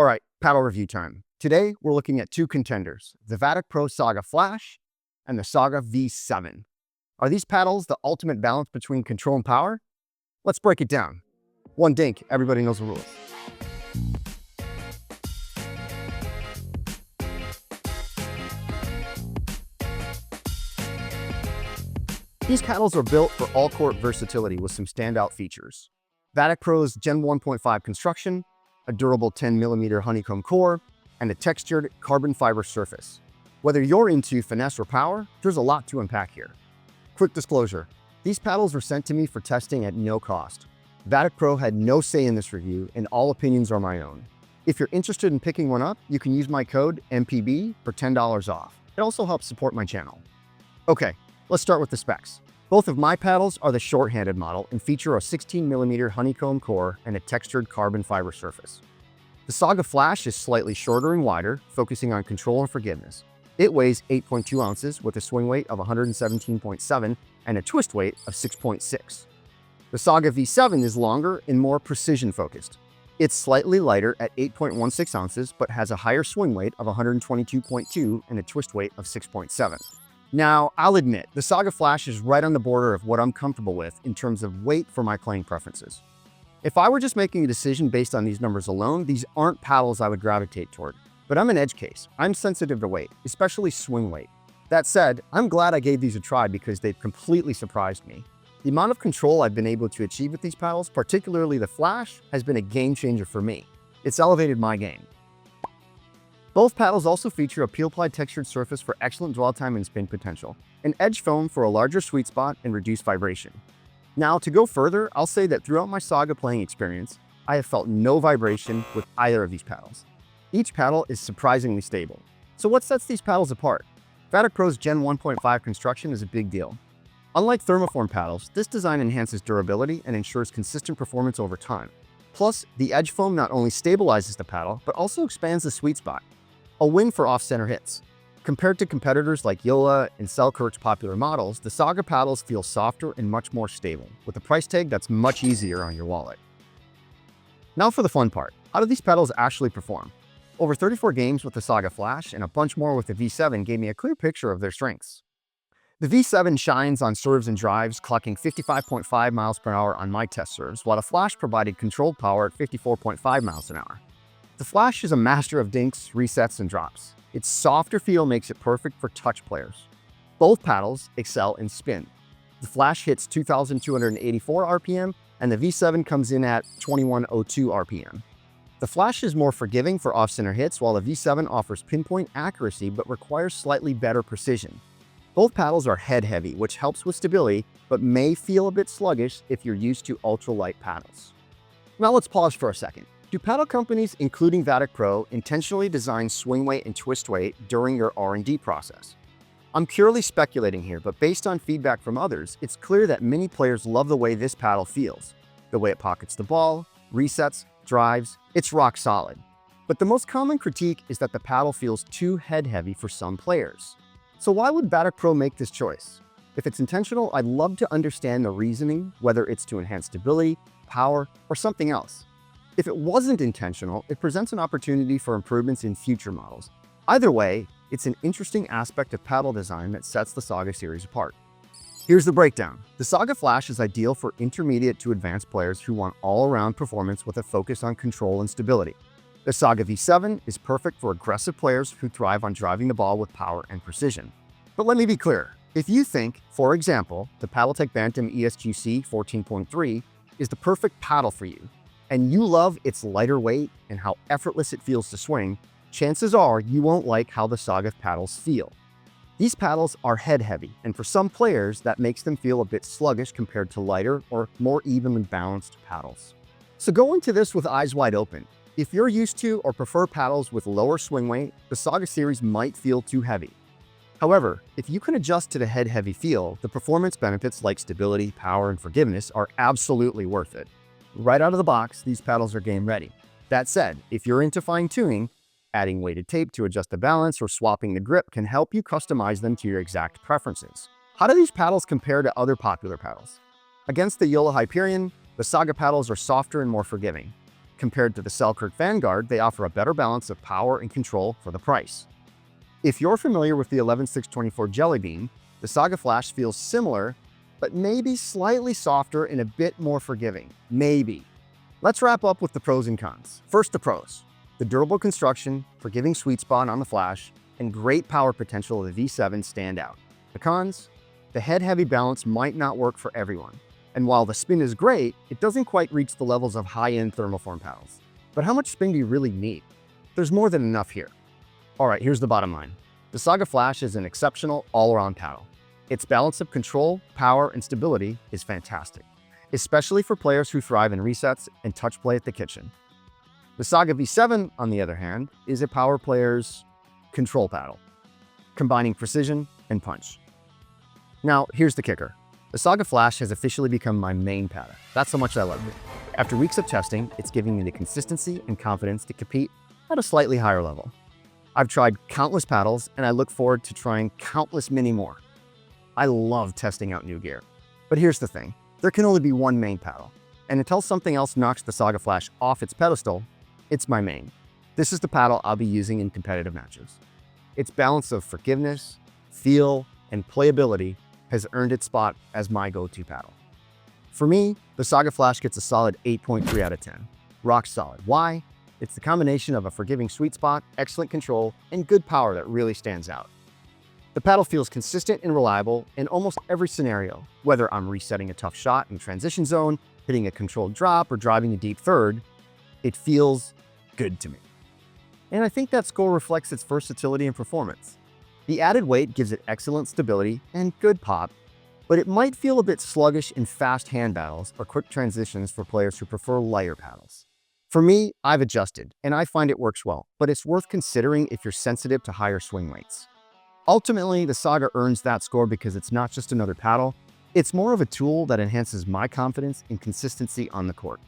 All right, paddle review time. Today, we're looking at two contenders, the Vatic Pro Saga Flash and the Saga V7. Are these paddles the ultimate balance between control and power? Let's break it down. One dink, everybody knows the rules. These paddles are built for all-court versatility with some standout features. Vatic Pro's Gen 1.5 construction, a durable 10mm honeycomb core, and a textured carbon fiber surface. Whether you're into finesse or power, there's a lot to unpack here. Quick disclosure, these paddles were sent to me for testing at no cost. Vatic Pro had no say in this review, and all opinions are my own. If you're interested in picking one up, you can use my code MPB for $10 off. It also helps support my channel. Okay, let's start with the specs. Both of my paddles are the short-handed model and feature a 16mm honeycomb core and a textured carbon fiber surface. The Saga Flash is slightly shorter and wider, focusing on control and forgiveness. It weighs 8.2 ounces with a swing weight of 117.7 and a twist weight of 6.6. The Saga V7 is longer and more precision-focused. It's slightly lighter at 8.16 ounces, but has a higher swing weight of 122.2 and a twist weight of 6.7. Now, I'll admit, the Saga Flash is right on the border of what I'm comfortable with in terms of weight for my playing preferences. If I were just making a decision based on these numbers alone, these aren't paddles I would gravitate toward. But I'm an edge case. I'm sensitive to weight, especially swing weight. That said, I'm glad I gave these a try because they've completely surprised me. The amount of control I've been able to achieve with these paddles, particularly the Flash, has been a game changer for me. It's elevated my game. Both paddles also feature a peel-plied textured surface for excellent dwell time and spin potential, an edge foam for a larger sweet spot and reduced vibration. Now, to go further, I'll say that throughout my Saga playing experience, I have felt no vibration with either of these paddles. Each paddle is surprisingly stable. So what sets these paddles apart? Vatic Pro's Gen 1.5 construction is a big deal. Unlike thermoform paddles, this design enhances durability and ensures consistent performance over time. Plus, the edge foam not only stabilizes the paddle, but also expands the sweet spot. A win for off-center hits. Compared to competitors like Yola and Selkirk's popular models, the Saga paddles feel softer and much more stable, with a price tag that's much easier on your wallet. Now for the fun part. How do these paddles actually perform? Over 34 games with the Saga Flash and a bunch more with the V7 gave me a clear picture of their strengths. The V7 shines on serves and drives, clocking 55.5 miles per hour on my test serves, while the Flash provided controlled power at 54.5 miles an hour. The Flash is a master of dinks, resets, and drops. Its softer feel makes it perfect for touch players. Both paddles excel in spin. The Flash hits 2,284 RPM, and the V7 comes in at 2,102 RPM. The Flash is more forgiving for off-center hits, while the V7 offers pinpoint accuracy but requires slightly better precision. Both paddles are head-heavy, which helps with stability, but may feel a bit sluggish if you're used to ultralight paddles. Now let's pause for a second. Do paddle companies, including Vatic Pro, intentionally design swing weight and twist weight during their R&D process? I'm purely speculating here, but based on feedback from others, it's clear that many players love the way this paddle feels. The way it pockets the ball, resets, drives, it's rock solid. But the most common critique is that the paddle feels too head-heavy for some players. So why would Vatic Pro make this choice? If it's intentional, I'd love to understand the reasoning, whether it's to enhance stability, power, or something else. If it wasn't intentional, it presents an opportunity for improvements in future models. Either way, it's an interesting aspect of paddle design that sets the Saga series apart. Here's the breakdown. The Saga Flash is ideal for intermediate to advanced players who want all-around performance with a focus on control and stability. The Saga V7 is perfect for aggressive players who thrive on driving the ball with power and precision. But let me be clear. If you think, for example, the Paddletech Bantam ESGC 14.3 is the perfect paddle for you, and you love its lighter weight and how effortless it feels to swing, chances are you won't like how the Saga paddles feel. These paddles are head-heavy, and for some players, that makes them feel a bit sluggish compared to lighter or more evenly balanced paddles. So go into this with eyes wide open. If you're used to or prefer paddles with lower swing weight, the Saga series might feel too heavy. However, if you can adjust to the head-heavy feel, the performance benefits like stability, power, and forgiveness are absolutely worth it. Right out of the box, these paddles are game ready. That said, if you're into fine-tuning, adding weighted tape to adjust the balance or swapping the grip can help you customize them to your exact preferences. How do these paddles compare to other popular paddles? Against the Yola Hyperion, the Saga paddles are softer and more forgiving. Compared to the Selkirk Vanguard, they offer a better balance of power and control for the price. If you're familiar with the 11624 Jelly Bean, the Saga Flash feels similar, but maybe slightly softer and a bit more forgiving. Maybe. Let's wrap up with the pros and cons. First, the pros. The durable construction, forgiving sweet spot on the Flash, and great power potential of the V7 stand out. The cons? The head-heavy balance might not work for everyone. And while the spin is great, it doesn't quite reach the levels of high-end thermoform paddles. But how much spin do you really need? There's more than enough here. Alright, here's the bottom line. The Saga Flash is an exceptional all-around paddle. Its balance of control, power, and stability is fantastic, especially for players who thrive in resets and touch play at the kitchen. The Saga V7, on the other hand, is a power player's control paddle, combining precision and punch. Now, here's the kicker. The Saga Flash has officially become my main paddle. That's how much I love it. After weeks of testing, it's giving me the consistency and confidence to compete at a slightly higher level. I've tried countless paddles, and I look forward to trying countless many more. I love testing out new gear. But here's the thing. There can only be one main paddle. And until something else knocks the Saga Flash off its pedestal, it's my main. This is the paddle I'll be using in competitive matches. Its balance of forgiveness, feel, and playability has earned its spot as my go-to paddle. For me, the Saga Flash gets a solid 8.3 out of 10. Rock solid. Why? It's the combination of a forgiving sweet spot, excellent control, and good power that really stands out. The paddle feels consistent and reliable in almost every scenario, whether I'm resetting a tough shot in transition zone, hitting a controlled drop, or driving a deep third, it feels good to me. And I think that score reflects its versatility and performance. The added weight gives it excellent stability and good pop, but it might feel a bit sluggish in fast hand battles or quick transitions for players who prefer lighter paddles. For me, I've adjusted, and I find it works well, but it's worth considering if you're sensitive to higher swing weights. Ultimately, the Saga earns that score because it's not just another paddle, it's more of a tool that enhances my confidence and consistency on the court.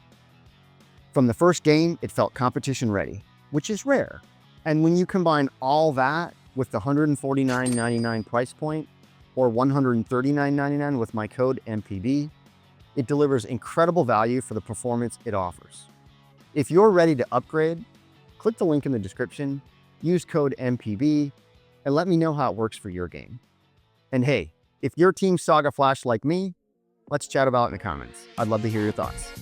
From the first game, it felt competition ready, which is rare. And when you combine all that with the $149.99 price point, or $139.99 with my code MPB, it delivers incredible value for the performance it offers. If you're ready to upgrade, click the link in the description, use code MPB, and let me know how it works for your game. And hey, if you're Team Saga Flash like me, let's chat about it in the comments. I'd love to hear your thoughts.